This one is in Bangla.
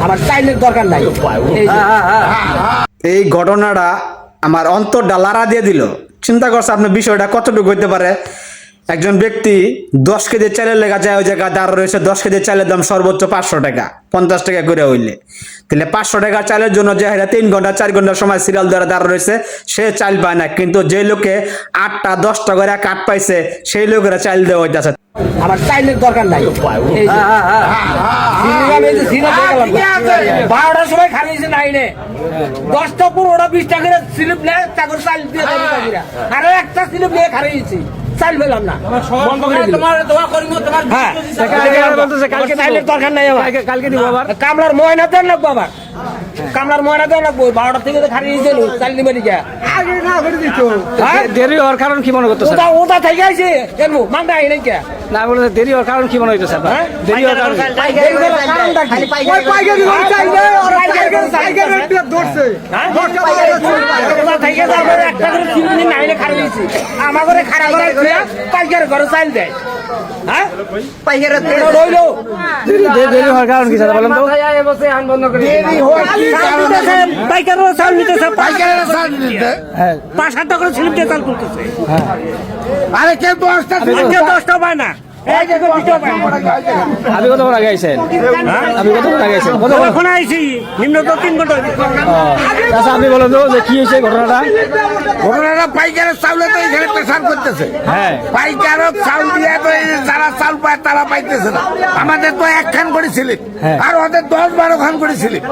আমার চাইলের দরকার নাই। এই ঘটনাটা আমার অন্তরটা লাড়া দিয়ে দিল। চিন্তা করছে আপনি বিষয়টা কতটুকু হইতে পারে। একজন ব্যক্তি 10 কেজি চালের লেগা যায়, ওই জায়গায় দাঁড় রয়েছে। 10 কেজি চালের দাম সর্বোচ্চ 500 টাকা, 50 টাকা করে হইলে তাহলে 500 টাকা চালের জন্য যে 3 ঘন্টা 4 ঘন্টার সময় সিরিয়াল ধরে দাঁড় রয়েছে, সে চাল পায় না। কিন্তু যে লোকে 8টা 10টা করে কাট পাইছে, সেই লোকেরা চাল দেওয়া হইতেছে। আমার চাইলের দরকার নাই। 12টার সময় খারিয়েছে নাইনে 10টা 15টা 20টা করে স্লিপ নেয়, চাকর চাল দিয়ে আরো একটা স্লিপ নিয়ে খারিয়েছি, চাল পেলাম না, বন্ধ করে দিল। হ্যাঁ, চাইলের দরকার নাই আমার। কালকে দিব আবার কামলার ময়না দেন লাগবো, আবার কামলার ময়না দেন লাগবো। 12টা থেকে খারিয়েছিল চাল নিবে দিকে দেরি হওয়ার কারণ কি মনে করতেছেন? ওটা থেকে আছে মাংটা আই নাই কে না বলে দেরি হওয়ার কারণ কি মনে হইতেছে আপনার? দেরি হওয়ার কারণ আমার ঘরে খারাপ পাইকারের ঘরে চাইল দেয়। হ্যাঁ, দেরি হওয়ার কারণ কি স্যার বলেন তো? পাইকারের চাল নিতেছে, 5-7 টাকা করে স্লিপ দিয়ে চাল তুলতেছে। আরে কেউ 10টা পায় না। আপনি কতক্ষণ আগে আইছেন? আপনি কতক্ষণ আগে আইছেন? এখন আইসি নিম্ন তো 3 ঘন্টা। আচ্ছা আপনি বলেন তো যে কি হয়েছে ঘটনাটা? ঘটনাটা পাইকারের চাউলে তো এখানে প্রেসার করতেছে। হ্যাঁ, পাইকারক চাউল দিয়ে তো এই যারা চাউল পায় তারা পাইতেছে না। আমাদের তো 1 খান করে স্লিপ, আর ওদের 10-12 খান করে স্লিপ।